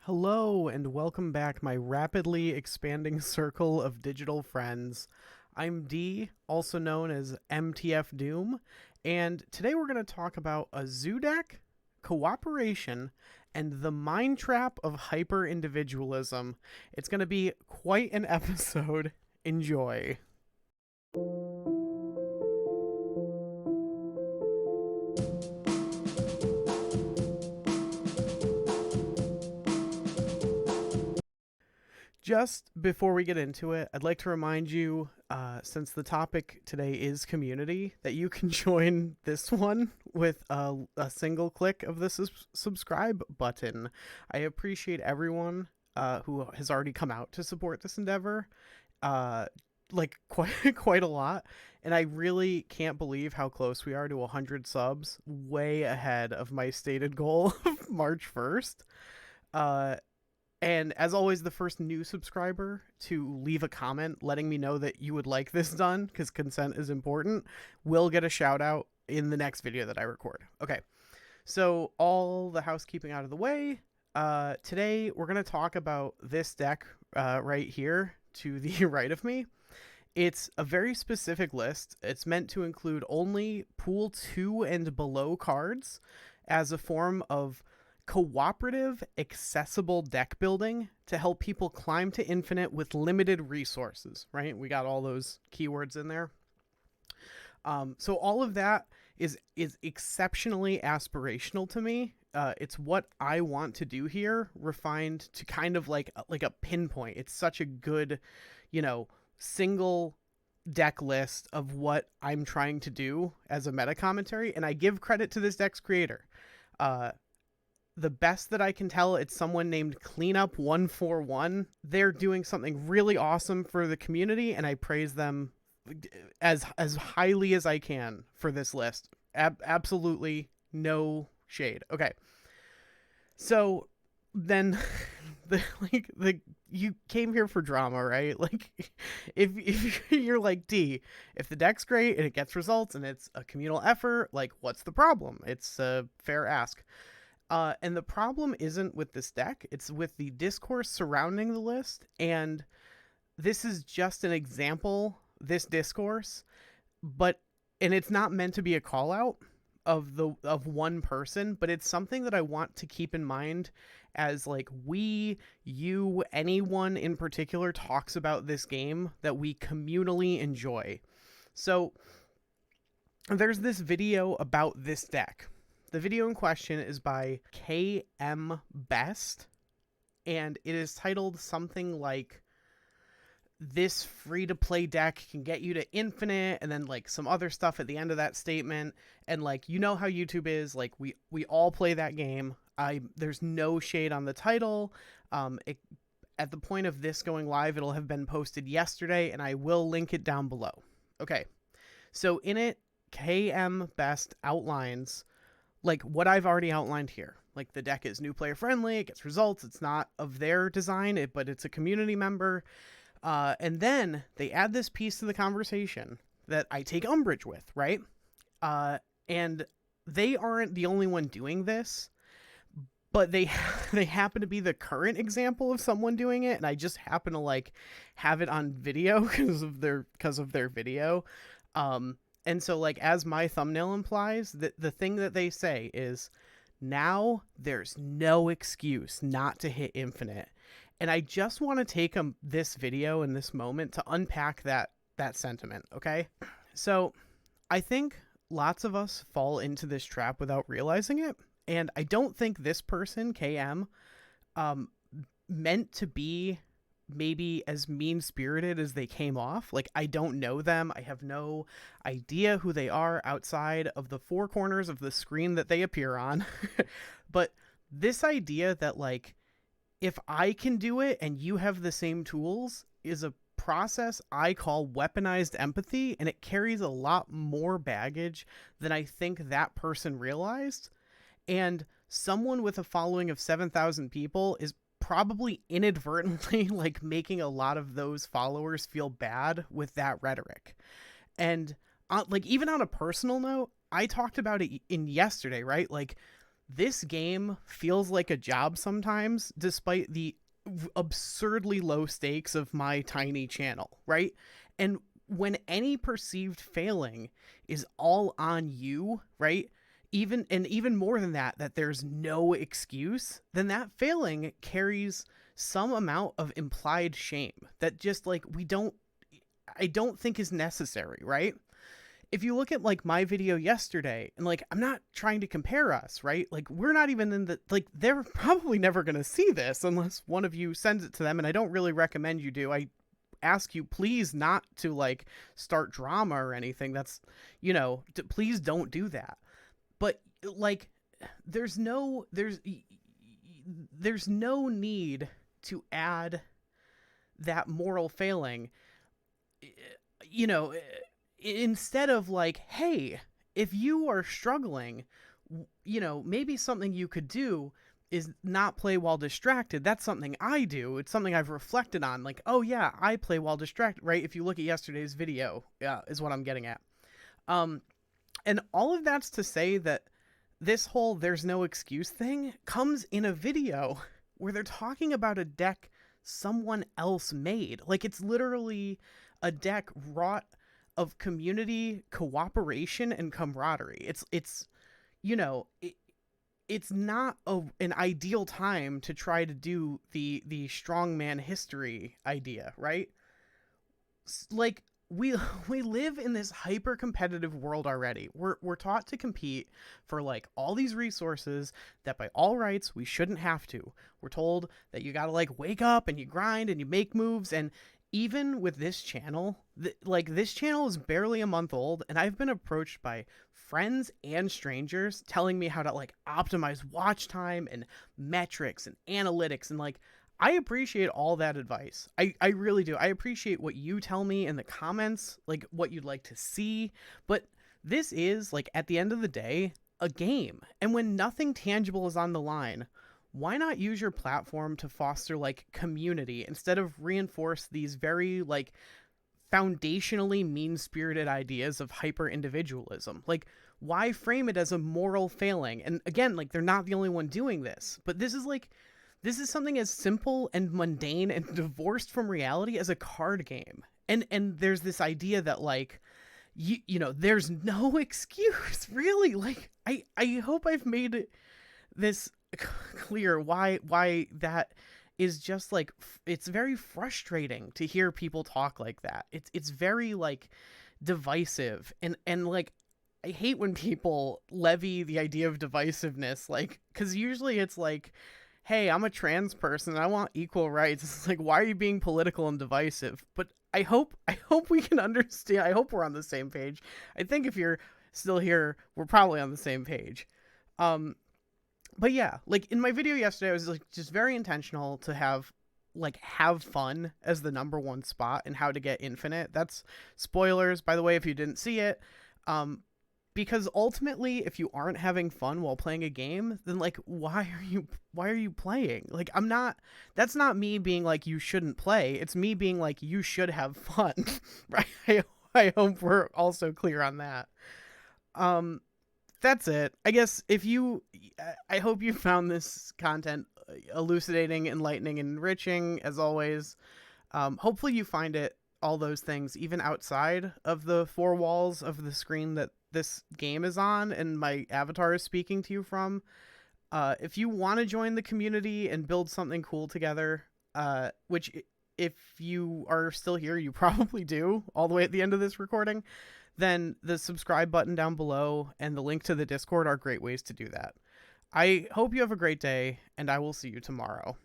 Hello and welcome back, my rapidly expanding circle of digital friends. I'm D, also known as MTF Doom, and today we're going to talk about a zoo deck, cooperation, and the mind trap of hyper individualism. It's going to be quite an episode. Enjoy. Just before we get into it, I'd like to remind you, since the topic today is community, that you can join this one with a single click of the subscribe button. I appreciate everyone who has already come out to support this endeavor, like quite a lot, and I really can't believe how close we are to 100 subs, way ahead of my stated goal of March 1st. And as always, the first new subscriber to leave a comment letting me know that you would like this done, because consent is important, will get a shout out in the next video that I record. Okay, so all the housekeeping out of the way. Today we're going to talk about this deck right here to the right of me. It's a very specific list. It's meant to include only pool 2 and below cards as a form of cooperative, accessible deck building to help people climb to infinite with limited resources, right? We got all those keywords in there. So all of that is exceptionally aspirational to me. It's what I want to do here, refined to kind of like a pinpoint. It's such a good, single deck list of what I'm trying to do as a meta commentary, and I give credit to this deck's creator. The best that I can tell, it's someone named Cleanup141. They're doing something really awesome for the community, and I praise them as highly as I can for this list. Absolutely no shade. Okay, so then you came here for drama, right? Like, if you're like, D, if the deck's great and it gets results and it's a communal effort, like, what's the problem? It's a fair ask. And the problem isn't with this deck, it's with the discourse surrounding the list, and this is just an example, this discourse, and it's not meant to be a call out of one person, but it's something that I want to keep in mind as like you, anyone in particular talks about this game that we communally enjoy. So there's this video about this deck. The video in question is by KM Best, and it is titled something like, "This free-to-play deck can get you to infinite," and then like some other stuff at the end of that statement. And like, you know how YouTube is, like we all play that game. There's no shade on the title. At the point of this going live, it'll have been posted yesterday, and I will link it down below. Okay, so in it, KM Best outlines like what I've already outlined here. Like, the deck is new player friendly, it gets results, it's not of their design, but it's a community member. And then they add this piece to the conversation that I take umbrage with, right? And they aren't the only one doing this, but they happen to be the current example of someone doing it, and I just happen to like have it on video because of their video. And so, like, as my thumbnail implies, the thing that they say is, now there's no excuse not to hit infinite. And I just want to take this video in this moment to unpack that sentiment, okay? So I think lots of us fall into this trap without realizing it. And I don't think this person, KM, meant to be maybe as mean-spirited as they came off. Like, I don't know them. I have no idea who they are outside of the four corners of the screen that they appear on. But this idea that, like, if I can do it and you have the same tools is a process I call weaponized empathy, and it carries a lot more baggage than I think that person realized. And someone with a following of 7,000 people is probably inadvertently like making a lot of those followers feel bad with that rhetoric. And like, even on a personal note, I talked about it in yesterday, right? Like, This game feels like a job sometimes, despite the absurdly low stakes of my tiny channel, right? And when any perceived failing is all on you, right? Even more than that, that there's no excuse, then that failing carries some amount of implied shame that just like I don't think is necessary, right? If you look at like my video yesterday, and like I'm not trying to compare us, right? Like we're not even in the, like they're probably never going to see this unless one of you sends it to them, and I don't really recommend you do. I ask you please not to like start drama or anything. That's, please don't do that. But like there's no need to add that moral failing, you know, instead of like, hey, if you are struggling, maybe something you could do is not play while distracted. That's something I do. It's something I've reflected on. Like, oh yeah, I play while distracted, right? If you look at yesterday's video, is what I'm getting at. And all of that's to say that this whole there's no excuse thing comes in a video where they're talking about a deck someone else made. Like, it's literally a deck wrought of community cooperation and camaraderie. It's it's not an ideal time to try to do the strongman history idea, right? Like, we live in this hyper competitive world already. We're taught to compete for like all these resources that by all rights we shouldn't have to. We're told that you got to like wake up and you grind and you make moves. And even with this channel, this channel is barely a month old, and I've been approached by friends and strangers telling me how to like optimize watch time and metrics and analytics, and like I appreciate all that advice. I really do. I appreciate what you tell me in the comments, like what you'd like to see. But this is, like, at the end of the day, a game. And when nothing tangible is on the line, why not use your platform to foster, like, community instead of reinforce these very, like, foundationally mean-spirited ideas of hyper-individualism? Like, why frame it as a moral failing? And again, like, they're not the only one doing this. But this is something as simple and mundane and divorced from reality as a card game. And there's this idea that like there's no excuse, really. Like, I hope I've made this clear why that is just like, it's very frustrating to hear people talk like that. It's very like divisive, and like I hate when people levy the idea of divisiveness, like, because usually it's like, hey, I'm a trans person and I want equal rights. It's like, why are you being political and divisive? But I hope we can understand. I hope we're on the same page. I think if you're still here, we're probably on the same page. But yeah, like in my video yesterday, I was like just very intentional to have fun as the number one spot and how to get infinite. That's spoilers, by the way, if you didn't see it. Because ultimately, if you aren't having fun while playing a game, then like, why are you playing? Like, that's not me being like, you shouldn't play. It's me being like, you should have fun, right? I hope we're also clear on that. That's it. I guess I hope you found this content elucidating, enlightening, and enriching as always. Hopefully you find it, all those things, even outside of the four walls of the screen that this game is on and my avatar is speaking to you from. If you want to join the community and build something cool together, which if you are still here, you probably do all the way at the end of this recording, then the subscribe button down below and the link to the Discord are great ways to do that. I hope you have a great day, and I will see you tomorrow.